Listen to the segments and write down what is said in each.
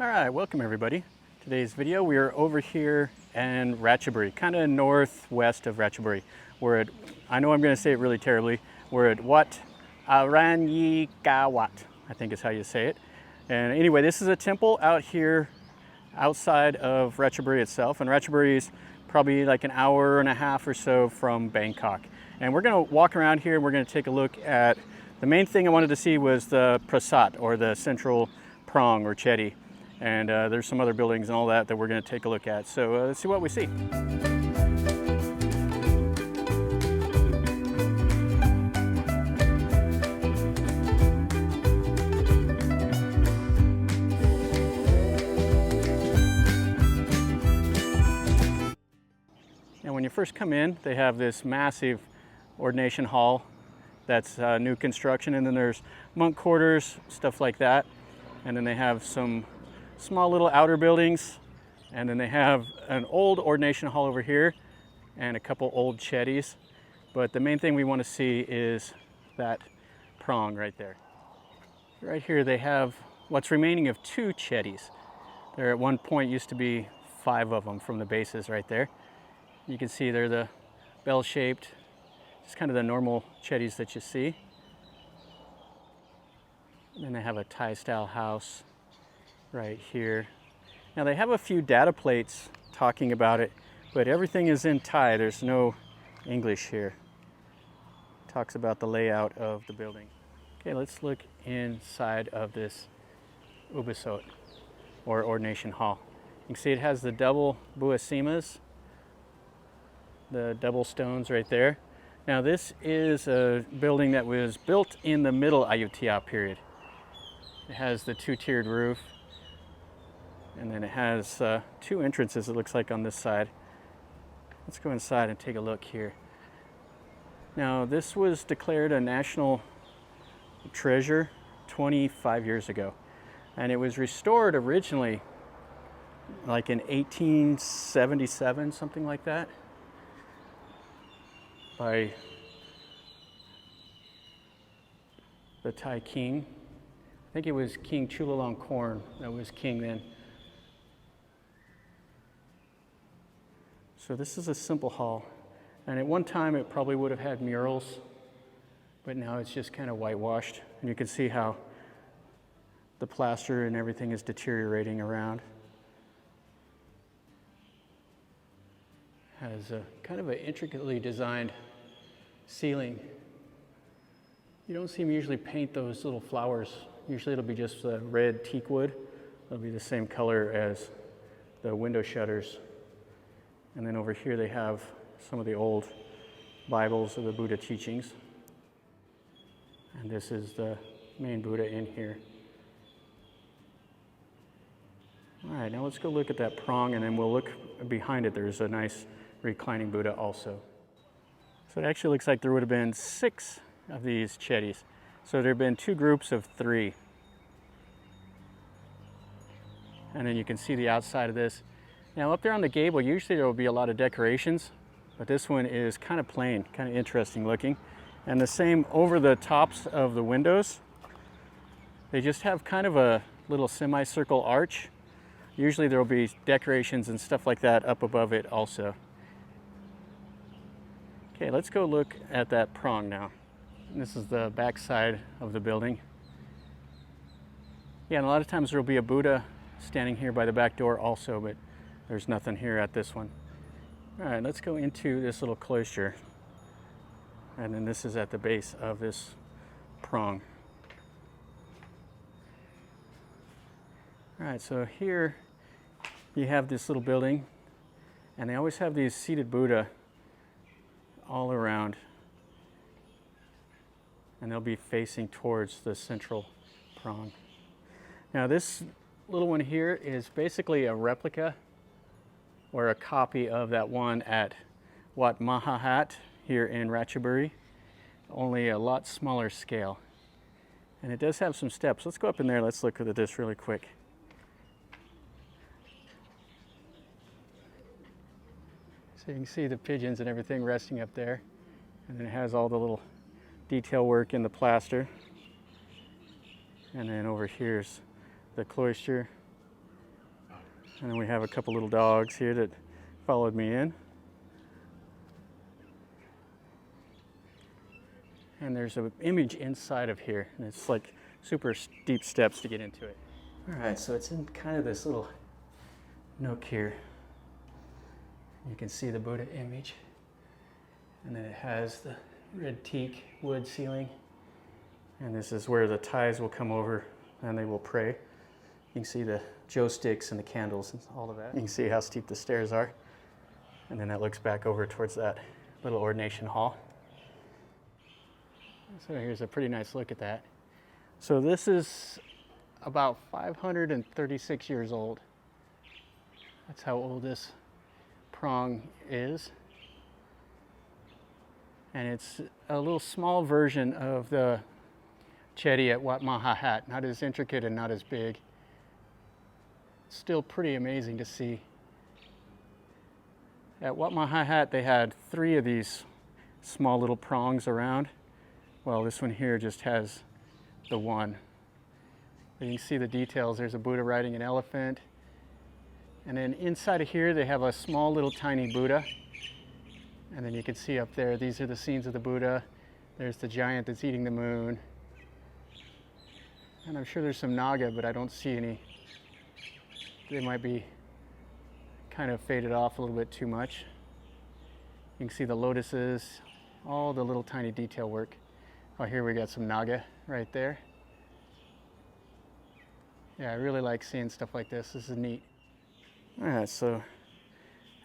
All right, welcome everybody. Today's video, we are over here in Ratchaburi, kind of northwest of Ratchaburi. We're at, I know I'm going to say it really terribly, we're at Wat Aranyikawat, I think is how you say it. And anyway, this is a temple out here outside of Ratchaburi itself, and Ratchaburi is probably like an hour and a half or so from Bangkok. And we're going to walk around here and we're going to take a look at, the main thing I wanted to see was the prasat, or the central prong or chedi. And there's some other buildings and all that we're going to take a look at. So let's see what we see. And when you first come in, they have this massive ordination hall that's new construction, and then there's monk quarters, stuff like that. And then they have some small little outer buildings, and then they have an old ordination hall over here and a couple old chedis. But the main thing we want to see is that prong right there. Right here they have what's remaining of two chedis. There at one point used to be 5 of them from the bases right there. You can see they're the bell-shaped, just kind of the normal chedis that you see. And then they have a Thai style house right here. Now they have a few data plates talking about it, but everything is in Thai. There's no English here. It talks about the layout of the building. Okay, let's look inside of this ubasot, or ordination hall. You can see it has the double buasimas, the double stones right there. Now this is a building that was built in the middle Ayutthaya period. It has the 2-tiered roof, and then it has 2 entrances, it looks like, on this side. Let's go inside and take a look here. Now this was declared a national treasure 25 years ago, and it was restored originally like in 1877, something like that, by the Thai king. I think it was King Chulalongkorn that was king then. So this is a simple hall, and at one time it probably would have had murals, but now it's just kind of whitewashed, and you can see how the plaster and everything is deteriorating around. Has a kind of an intricately designed ceiling. You don't see them usually paint those little flowers. Usually it'll be just red teak wood. It'll be the same color as the window shutters. And then over here they have some of the old Bibles of the Buddha teachings. And this is the main Buddha in here. All right, now let's go look at that prong, and then we'll look behind it. There's a nice reclining Buddha also. So it actually looks like there would have been 6 of these chedis. So there have been 2 groups of 3. And then you can see the outside of this. Now up there on the gable, usually there will be a lot of decorations, but this one is kind of plain, kind of interesting looking. And the same over the tops of the windows. They just have kind of a little semicircle arch. Usually there will be decorations and stuff like that up above it also. Okay, let's go look at that prong now. This is the back side of the building. Yeah, and a lot of times there will be a Buddha standing here by the back door also, but there's nothing here at this one. All right, let's go into this little cloister. And then this is at the base of this prong. All right, so here you have this little building, and they always have these seated Buddha all around, and they'll be facing towards the central prong. Now this little one here is basically a replica or a copy of that one at Wat Mahahat here in Ratchaburi, only a lot smaller scale. And it does have some steps. Let's go up in there, let's look at this really quick. So you can see the pigeons and everything resting up there. And then it has all the little detail work in the plaster. And then over here's the cloister. And then we have a couple little dogs here that followed me in. And there's an image inside of here, and it's like super steep steps to get into it. All right, so it's in kind of this little nook here. You can see the Buddha image. And then it has the red teak wood ceiling. And this is where the Thais will come over and they will pray. You can see the joe sticks and the candles and all of that. You can see how steep the stairs are. And then that looks back over towards that little ordination hall. So here's a pretty nice look at that. So this is about 536 years old. That's how old this prong is. And it's a little small version of the chedi at Wat Mahahat, not as intricate and not as big. Still pretty amazing to see. At Wat Mahahat they had 3 of these small little prongs around. Well, this one here just has the one. But you can see the details. There's a Buddha riding an elephant. And then inside of here they have a small little tiny Buddha. And then you can see up there, these are the scenes of the Buddha. There's the giant that's eating the moon. And I'm sure there's some Naga, but I don't see any. They might be kind of faded off a little bit too much. You can see the lotuses, all the little tiny detail work. Oh, here we got some Naga right there. Yeah, I really like seeing stuff like this. This is neat. All right, so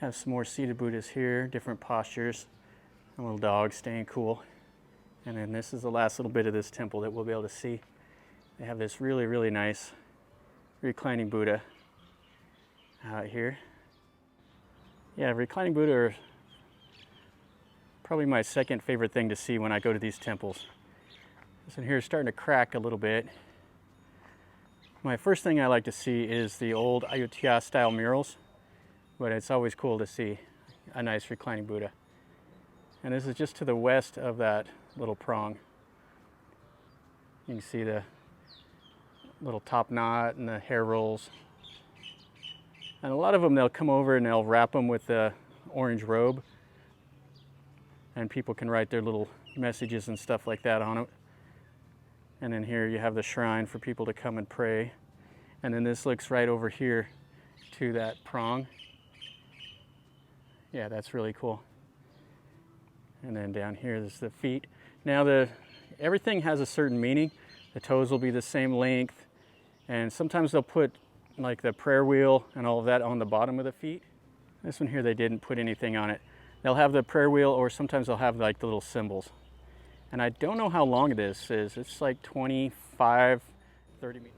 have some more seated Buddhas here, different postures. A little dog staying cool. And then this is the last little bit of this temple that we'll be able to see. They have this really, really nice reclining Buddha out here. Yeah, reclining Buddha are probably my second favorite thing to see when I go to these temples. This one here is starting to crack a little bit. My first thing I like to see is the old Ayutthaya style murals, but it's always cool to see a nice reclining Buddha. And this is just to the west of that little prong. You can see the little top knot and the hair rolls. And a lot of them, they'll come over and they'll wrap them with the orange robe. And people can write their little messages and stuff like that on it. And then here you have the shrine for people to come and pray. And then this looks right over here to that prong. Yeah, that's really cool. And then down here is the feet. Now everything has a certain meaning. The toes will be the same length. And sometimes they'll put like the prayer wheel and all of that on the bottom of the feet. This one here, they didn't put anything on it. They'll have the prayer wheel, or sometimes they'll have like the little symbols. And I don't know how long this is. It's like 25, 30 meters.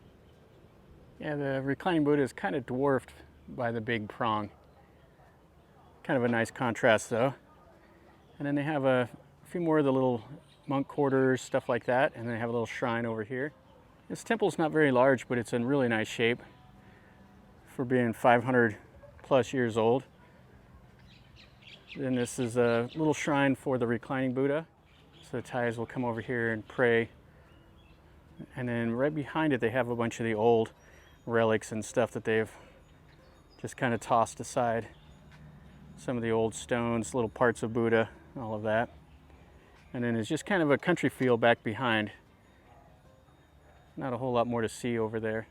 Yeah, the reclining Buddha is kind of dwarfed by the big prong. Kind of a nice contrast though. And then they have a few more of the little monk quarters, stuff like that. And they have a little shrine over here. This temple's not very large, but it's in really nice shape for being 500 plus years old. Then this is a little shrine for the reclining Buddha. So the Thais will come over here and pray. And then right behind it, they have a bunch of the old relics and stuff that they've just kind of tossed aside. Some of the old stones, little parts of Buddha, all of that. And then it's just kind of a country feel back behind. Not a whole lot more to see over there.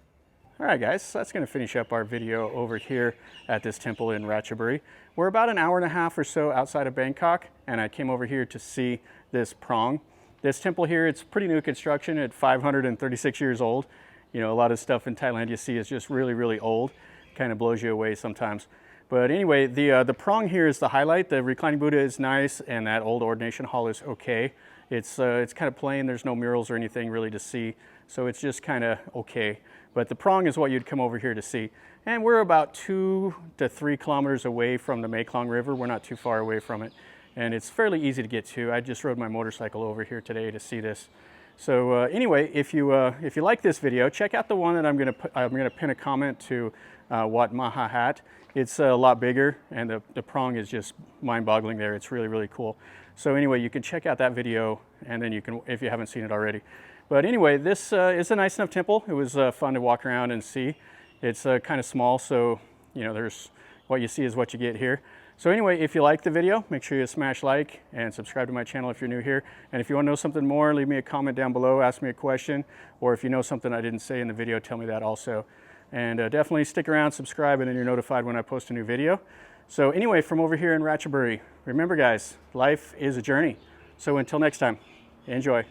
All right, guys, so that's going to finish up our video over here at this temple in Ratchaburi. We're about an hour and a half or so outside of Bangkok, and I came over here to see this prong. This temple here, it's pretty new construction at 536 years old. You know, a lot of stuff in Thailand you see is just really, really old. Kind of blows you away sometimes. But anyway, the prong here is the highlight. The reclining Buddha is nice, and that old ordination hall is okay. It's kind of plain. There's no murals or anything really to see, so it's just kind of okay. But the prong is what you'd come over here to see. And we're about 2 to 3 kilometers away from the Mekong River. We're not too far away from it. And it's fairly easy to get to. I just rode my motorcycle over here today to see this. So anyway, if you like this video, check out the one that I'm gonna pin a comment to Wat Mahahat. It's a lot bigger, and the prong is just mind-boggling there. It's really, really cool. So anyway, you can check out that video, and then you can, if you haven't seen it already. But anyway, this is a nice enough temple. It was fun to walk around and see. It's kind of small, so you know, there's what you see is what you get here. So anyway, if you like the video, make sure you smash like and subscribe to my channel if you're new here. And if you want to know something more, leave me a comment down below, ask me a question, or if you know something I didn't say in the video, tell me that also. And definitely stick around, subscribe, and then you're notified when I post a new video. So anyway, from over here in Ratchaburi, remember guys, life is a journey. So until next time, enjoy.